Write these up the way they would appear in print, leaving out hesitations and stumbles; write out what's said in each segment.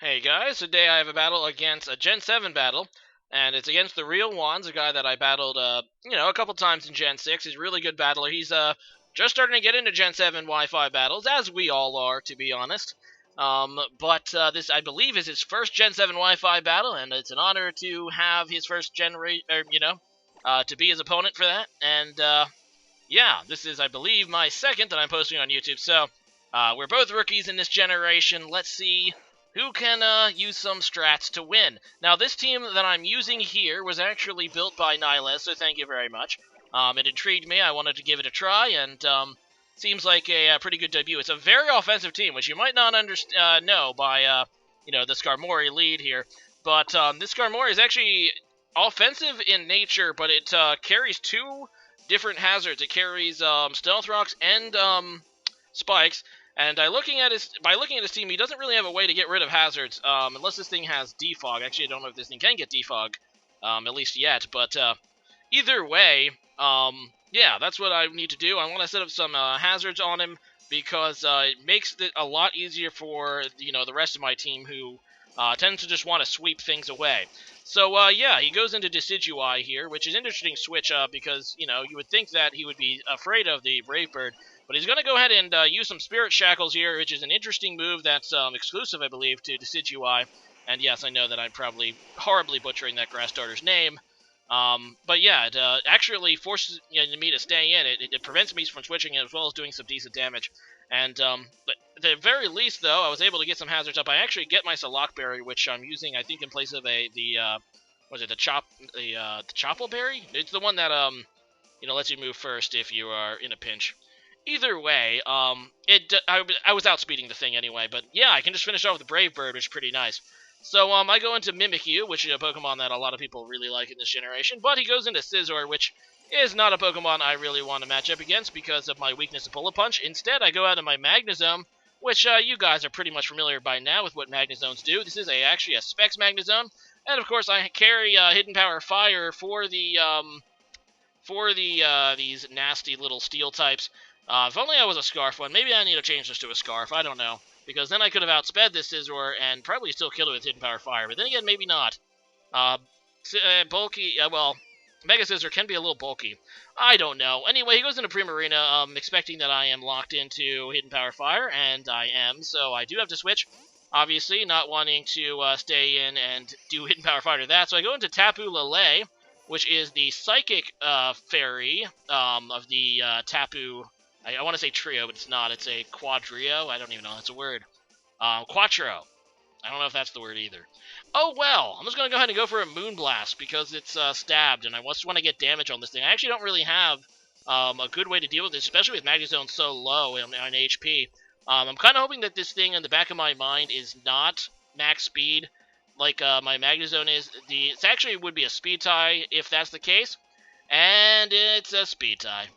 Hey guys, today I have a battle against a Gen 7 battle, and it's against TheRealWonz, a guy that I battled, a couple times in Gen 6. He's a really good battler. He's, just starting to get into Gen 7 Wi-Fi battles, as we all are, to be honest. But this, I believe, is his first Gen 7 Wi-Fi battle, and it's an honor to have his first to be his opponent for that. And, yeah, this is, I believe, my second that I'm posting on YouTube, so, we're both rookies in this generation. Let's see who can use some strats to win. Now, this team that I'm using here was actually built by Niles, so thank you very much. It intrigued me. I wanted to give it a try, and seems like a pretty good debut. It's a very offensive team, which you might not know by, the Skarmory lead here. But this Skarmory is actually offensive in nature, but it carries two different hazards. It carries Stealth Rocks and Spikes. And by looking at his team, he doesn't really have a way to get rid of hazards, unless this thing has defog. Actually, I don't know if this thing can get defog, at least yet. But either way, yeah, that's what I need to do. I want to set up some hazards on him because it makes it a lot easier for the rest of my team who tends to just want to sweep things away. So yeah, he goes into Decidueye here, which is an interesting switch up because you would think that he would be afraid of the Brave Bird. But he's going to go ahead and use some Spirit Shackles here, which is an interesting move that's exclusive, I believe, to Decidueye. And yes, I know that I'm probably horribly butchering that grass starter's name. But yeah, it actually forces me to stay in. It prevents me from switching as well as doing some decent damage. And but at the very least, though, I was able to get some hazards up. I actually get my Lockberry, which I'm using, I think, in place of the Chopple Berry? It's the one that lets you move first if you are in a pinch. Either way, I was outspeeding the thing anyway, but yeah, I can just finish off with the Brave Bird, which is pretty nice. So I go into Mimikyu, which is a Pokemon that a lot of people really like in this generation, but he goes into Scizor, which is not a Pokemon I really want to match up against because of my weakness to Bullet Punch. Instead, I go out to my Magnezone, which you guys are pretty much familiar by now with what Magnezones do. This is actually a Specs Magnezone, and of course I carry Hidden Power Fire for these nasty little Steel types. If only I was a Scarf one. Maybe I need to change this to a Scarf. I don't know. Because then I could have outsped this Scizor and probably still killed it with Hidden Power Fire. But then again, maybe not. Bulky, Mega Scizor can be a little bulky. I don't know. Anyway, he goes into Primarina, expecting that I am locked into Hidden Power Fire, and I am, so I do have to switch. Obviously, not wanting to stay in and do Hidden Power Fire to that. So I go into Tapu Lele, which is the Psychic Fairy of the Tapu. I want to say trio, but it's not. It's a quadrio. I don't even know if that's a word. Quattro. I don't know if that's the word either. Oh, well. I'm just going to go ahead and go for a Moonblast because it's stabbed, and I just want to get damage on this thing. I actually don't really have a good way to deal with this, especially with Magnezone so low on HP. I'm kind of hoping that this thing in the back of my mind is not max speed like my Magnezone is. It actually would be a speed tie if that's the case, and it's a speed tie.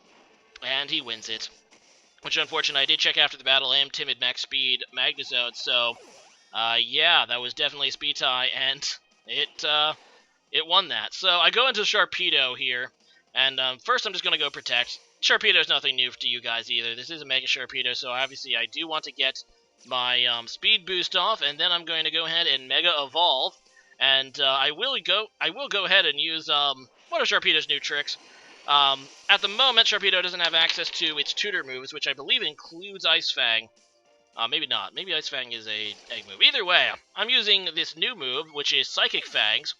And he wins it. Which, unfortunately, I did check after the battle. I am Timid Max Speed Magnezone, so, yeah, that was definitely a speed tie, and it won that. So, I go into Sharpedo here, and first I'm just going to go Protect. Sharpedo's nothing new to you guys either. This is a Mega Sharpedo, so obviously I do want to get my speed boost off, and then I'm going to go ahead and Mega Evolve, and I will go ahead and use one of Sharpedo's new tricks. At the moment, Sharpedo doesn't have access to its tutor moves, which I believe includes Ice Fang. Maybe not. Maybe Ice Fang is a egg move. Either way, I'm using this new move, which is Psychic Fangs,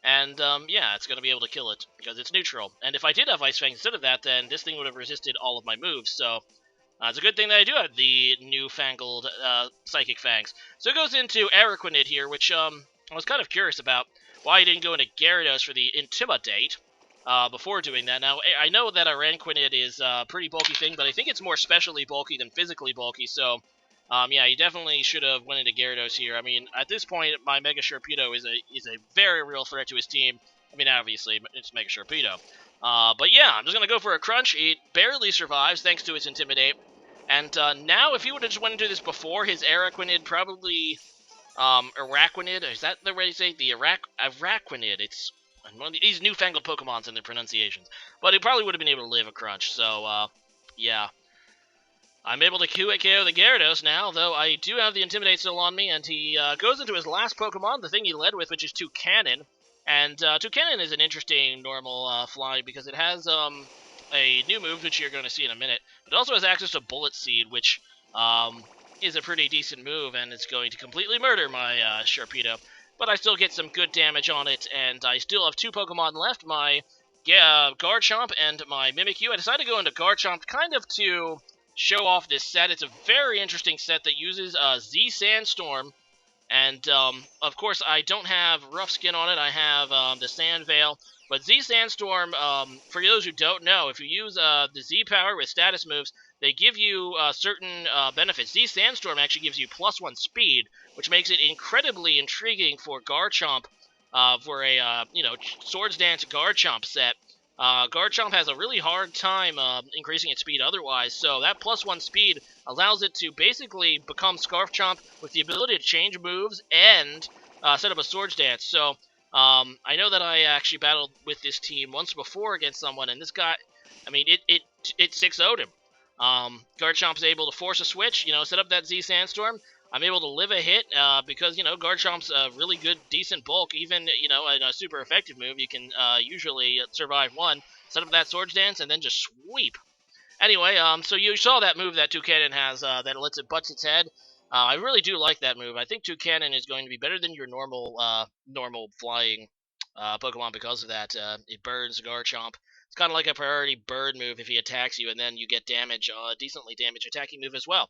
and, yeah, it's going to be able to kill it, because it's neutral. And if I did have Ice Fang instead of that, then this thing would have resisted all of my moves, so it's a good thing that I do have the newfangled Psychic Fangs. So it goes into Araquanid here, which I was kind of curious about why he didn't go into Gyarados for the Intimidate. Before doing that. Now, I know that Araquanid is a pretty bulky thing, but I think it's more specially bulky than physically bulky, so, yeah, he definitely should have went into Gyarados here. I mean, at this point, my Mega Sharpedo is a very real threat to his team. I mean, obviously, it's Mega Sharpedo. But yeah, I'm just going to go for a Crunch. It barely survives, thanks to its Intimidate. And now, if he would have just went into this before, his Araquanid probably, Araquanid, is that the way to say it? The Araquanid, it's one of these newfangled Pokemons and their pronunciations. But he probably would have been able to live a Crunch, so, yeah. I'm able to KO the Gyarados now, though I do have the Intimidate still on me, and he goes into his last Pokemon, the thing he led with, which is TheKillerNacho. And TheKillerNacho is an interesting normal fly because it has a new move, which you're going to see in a minute. But it also has access to Bullet Seed, which is a pretty decent move, and it's going to completely murder my Sharpedo. But I still get some good damage on it, and I still have 2 Pokemon left, my Garchomp and my Mimikyu. I decided to go into Garchomp kind of to show off this set. It's a very interesting set that uses Z Sandstorm, and of course I don't have Rough Skin on it. I have the Sand Veil, but Z Sandstorm, for those who don't know, if you use the Z power with status moves, they give you certain benefits. Z Sandstorm actually gives you +1 speed, which makes it incredibly intriguing for Garchomp, for a Swords Dance Garchomp set. Garchomp has a really hard time increasing its speed otherwise, so that +1 speed allows it to basically become Scarf Chomp with the ability to change moves and set up a Swords Dance. So I know that I actually battled with this team once before against someone, and this guy, I mean, it 6-0'd him. Garchomp's able to force a switch, set up that Z Sandstorm. I'm able to live a hit because, Garchomp's a really good, decent bulk. Even, in a super effective move, you can usually survive one, set up that Swords Dance, and then just sweep. Anyway, so you saw that move that TheKillerNacho has that lets it butts its head. I really do like that move. I think TheKillerNacho is going to be better than your normal flying Pokemon because of that. It burns Garchomp. It's kind of like a priority bird move if he attacks you, and then you get damage, decently damage attacking move as well.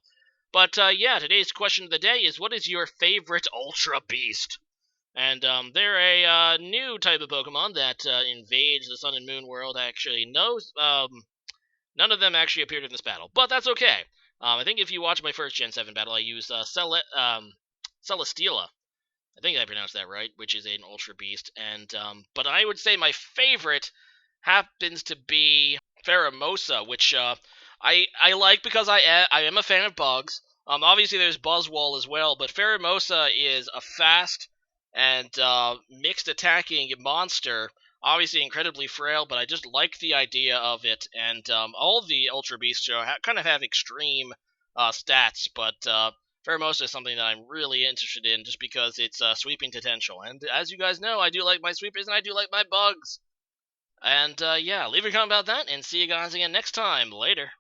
But yeah, today's question of the day is, what is your favorite Ultra Beast? And they're a new type of Pokemon that invades the Sun and Moon world. Actually, none of them actually appeared in this battle, but that's okay. I think if you watch my first Gen 7 battle, I used Celesteela. I think I pronounced that right, which is an Ultra Beast. And but I would say my favorite happens to be Pheromosa, which I like because I am a fan of bugs. Obviously there's Buzzwole as well, but Pheromosa is a fast and mixed attacking monster. Obviously incredibly frail, but I just like the idea of it. And all of the Ultra Beasts kind of have extreme stats, but Pheromosa is something that I'm really interested in just because it's sweeping potential. And as you guys know, I do like my sweepers and I do like my bugs. And yeah, leave a comment about that, and see you guys again next time. Later.